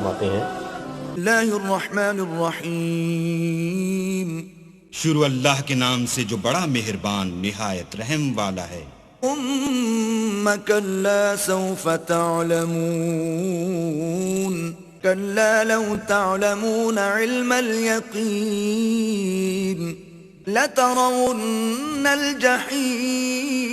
فرماتے ہیں اللہ الرحمن الرحیم شروع اللہ کے نام سے جو بڑا مہربان نہایت رحم والا ہے. ثم كلا سوف تعلمون كلا لو تعلمون علم اليقين لترون الجحیم.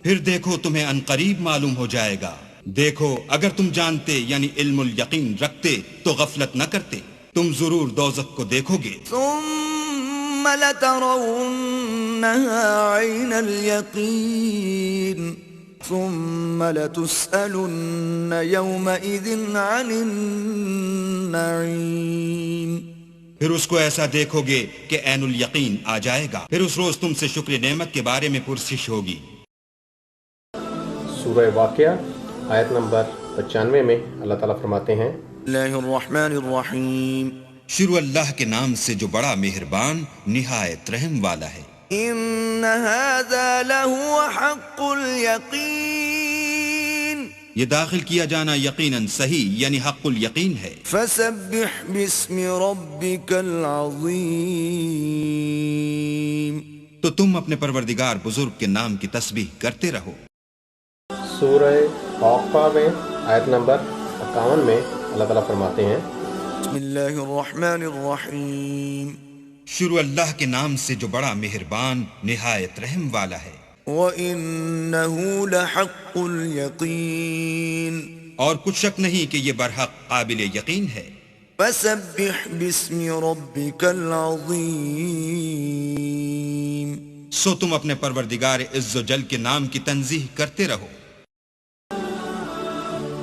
پھر دیکھو تمہیں عنقریب معلوم ہو جائے گا. دیکھو اگر تم جانتے یعنی علم الیقین رکھتے تو غفلت نہ کرتے. تم ضرور دوزخ کو دیکھو گے. ثم لترونها عین الیقین ثم لتسألن یومئذ عن النعیم. پھر اس کو ایسا دیکھو گے کہ عین الیقین آ جائے گا. پھر اس روز تم سے شکر نعمت کے بارے میں پرسش ہوگی. سورہ واقعہ آیت نمبر 95 میں اللہ تعالیٰ فرماتے ہیں اللہ الرحمن الرحیم شروع اللہ کے نام سے جو بڑا مہربان نہایت رحم والا ہے. ان هذا لهو حق الیقین یہ داخل کیا جانا یقیناً صحیح یعنی حق الیقین ہے. فسبح باسم ربک العظیم تو تم اپنے پروردگار بزرگ کے نام کی تسبیح کرتے رہو. سورہ آقا میں آیت نمبر 51 میں اللہ تعالیٰ فرماتے ہیں بسم اللہ الرحمن الرحیم شروع اللہ کے نام سے جو بڑا مہربان نہایت رحم والا ہے. وَإِنَّهُ لَحَقُّ الْيَقِينِ اور کچھ شک نہیں کہ یہ برحق قابل یقین ہے. فَسَبِّحْ بِاسْمِ رَبِّكَ الْعَظِيمِ سو تم اپنے پروردگار عز و جل کے نام کی تنزیح کرتے رہو.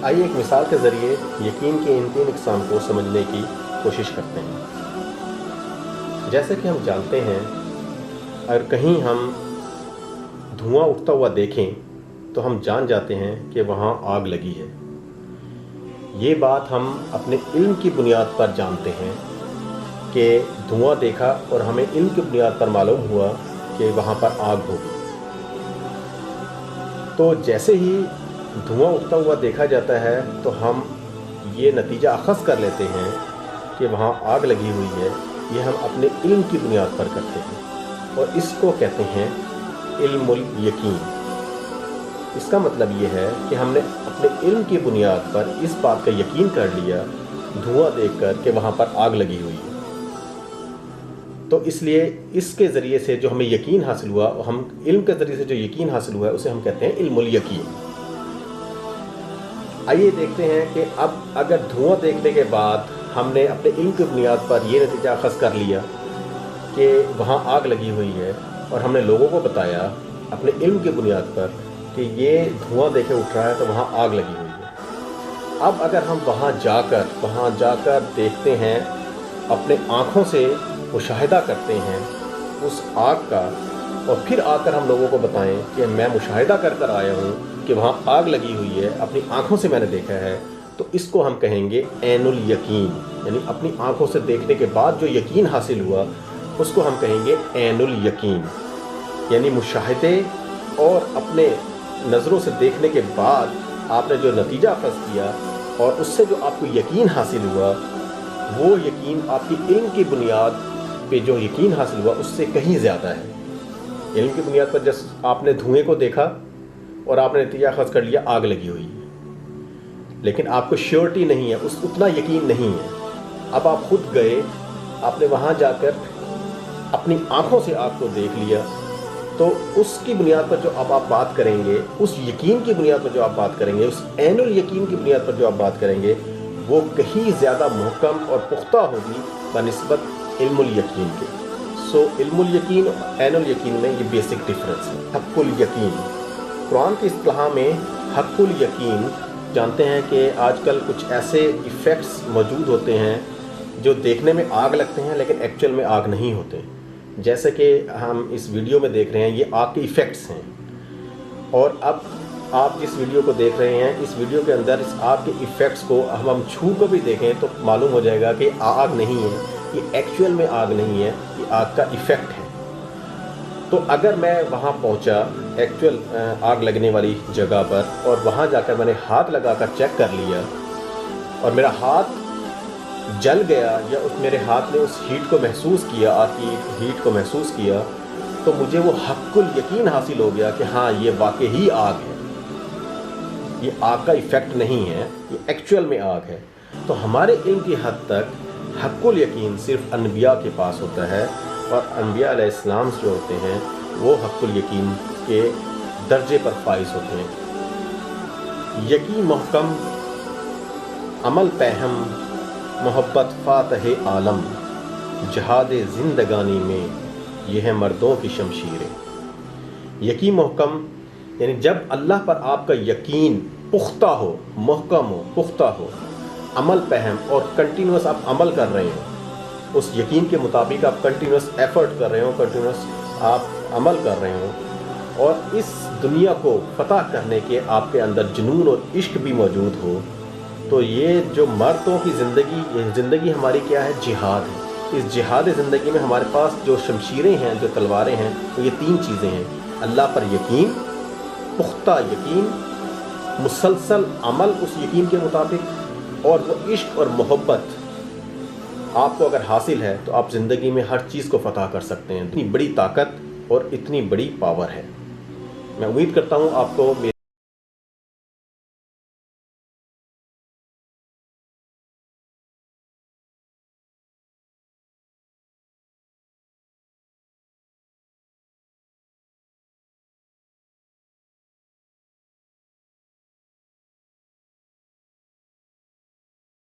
آئیے ایک مثال کے ذریعے یقین کے ان 3 اقسام کو سمجھنے کی کوشش کرتے ہیں. جیسے کہ ہم جانتے ہیں اگر کہیں ہم دھواں اٹھتا ہوا دیکھیں تو ہم جان جاتے ہیں کہ وہاں آگ لگی ہے. یہ بات ہم اپنے علم کی بنیاد پر جانتے ہیں کہ دھواں دیکھا اور ہمیں علم کی بنیاد پر معلوم ہوا کہ وہاں پر آگ ہوگی. تو جیسے ہی دھواں اٹھتا ہوا دیکھا جاتا ہے تو ہم یہ نتیجہ اخذ کر لیتے ہیں کہ وہاں آگ لگی ہوئی ہے. یہ ہم اپنے علم کی بنیاد پر کرتے ہیں اور اس کو کہتے ہیں علم الیقین. اس کا مطلب یہ ہے کہ ہم نے اپنے علم کی بنیاد پر اس بات کا یقین کر لیا دھواں دیکھ کر کہ وہاں پر آگ لگی ہوئی ہے. تو اس لیے اس کے ذریعے سے جو ہمیں یقین حاصل ہوا ہم علم کے ذریعے سے جو یقین حاصل ہوا ہے اسے ہم کہتے ہیں علم الیقین. آئیے دیکھتے ہیں کہ اب اگر دھواں دیکھنے کے بعد ہم نے اپنے علم کی بنیاد پر یہ نتیجہ اخذ کر لیا کہ وہاں آگ لگی ہوئی ہے اور ہم نے لوگوں کو بتایا اپنے علم کی بنیاد پر کہ یہ دھواں دیکھے اٹھ رہا ہے تو وہاں آگ لگی ہوئی ہے. اب اگر ہم وہاں جا کر دیکھتے ہیں اپنے آنکھوں سے مشاہدہ کرتے ہیں اس آگ کا اور پھر آ کر ہم لوگوں کو بتائیں کہ میں مشاہدہ کر آیا ہوں کہ وہاں آگ لگی ہوئی ہے اپنی آنکھوں سے میں نے دیکھا ہے تو اس کو ہم کہیں گے عین الیقین. یعنی اپنی آنکھوں سے دیکھنے کے بعد جو یقین حاصل ہوا اس کو ہم کہیں گے عین الیقین. یعنی مشاہدے اور اپنے نظروں سے دیکھنے کے بعد آپ نے جو نتیجہ اخذ کیا اور اس سے جو آپ کو یقین حاصل ہوا وہ یقین آپ کی علم کی بنیاد پہ جو یقین حاصل ہوا اس سے کہیں زیادہ ہے. علم کی بنیاد پر جس آپ نے دھوئیں کو دیکھا اور آپ نے نتیجہ اخذ کر لیا آگ لگی ہوئی ہے لیکن آپ کو شیورٹی نہیں ہے اتنا یقین نہیں ہے. اب آپ خود گئے آپ نے وہاں جا کر اپنی آنکھوں سے آگ کو دیکھ لیا تو اس کی بنیاد پر جو آپ بات کریں گے اس یقین کی بنیاد پر جو آپ بات کریں گے اس عین الیقین کی بنیاد پر جو آپ بات کریں گے وہ کہیں زیادہ محکم اور پختہ ہوگی بنسبت علم الیقین کے. سو علم الیقین اور عین الیقین میں یہ بیسک ڈفرنس ہے. حق الیقین قرآن کی اصطلاح میں حق الیقین جانتے ہیں کہ آج کل کچھ ایسے ایفیکٹس موجود ہوتے ہیں جو دیکھنے میں آگ لگتے ہیں لیکن ایکچوئل میں آگ نہیں ہوتے. جیسے کہ ہم اس ویڈیو میں دیکھ رہے ہیں یہ آگ کے ایفیکٹس ہیں اور اب آپ جس ویڈیو کو دیکھ رہے ہیں اس ویڈیو کے اندر اس آگ کے ایفیکٹس کو ہم چھو کر بھی دیکھیں تو معلوم ہو جائے گا کہ آگ نہیں ہے یہ ایکچوئل میں آگ نہیں ہے یہ آگ کا ایفیکٹ ہے. تو اگر میں وہاں پہنچا ایکچوئل آگ لگنے والی جگہ پر اور وہاں جا کر میں نے ہاتھ لگا کر چیک کر لیا اور میرا ہاتھ جل گیا یا میرے ہاتھ نے اس ہیٹ کو محسوس کیا، آگ کی ہیٹ کو محسوس کیا، تو مجھے وہ حق الیقین حاصل ہو گیا کہ ہاں یہ واقعی آگ ہے، یہ آگ کا ایفیکٹ نہیں ہے، یہ ایکچوئل میں آگ ہے۔ تو ہمارے علم کی حد تک حق الیقین صرف انبیاء کے پاس ہوتا ہے، اور انبیاء علیہ السلام جو ہوتے ہیں وہ حق الیقین کے درجے پر فائز ہوتے ہیں۔ یقین محکم، عمل پہم، محبت فاتح عالم، جہاد زندگانی میں یہ ہے مردوں کی شمشیریں۔ یقین محکم یعنی جب اللہ پر آپ کا یقین پختہ ہو، محکم ہو، پختہ ہو، عمل پہم اور کنٹینیوس آپ عمل کر رہے ہوں، اس یقین کے مطابق آپ کنٹینیوس ایفرٹ کر رہے ہوں، کنٹینیوس آپ عمل کر رہے ہوں، اور اس دنیا کو فتح کرنے کے آپ کے اندر جنون اور عشق بھی موجود ہو، تو یہ جو مردوں کی زندگی ہماری کیا ہے؟ جہاد ہے۔ اس جہاد زندگی میں ہمارے پاس جو شمشیریں ہیں، جو تلواریں ہیں، وہ یہ تین چیزیں ہیں: اللہ پر یقین، پختہ یقین، مسلسل عمل اس یقین کے مطابق، اور وہ عشق اور محبت آپ کو اگر حاصل ہے تو آپ زندگی میں ہر چیز کو فتح کر سکتے ہیں۔ اتنی بڑی طاقت اور اتنی بڑی پاور ہے۔ میں امید کرتا ہوں آپ کو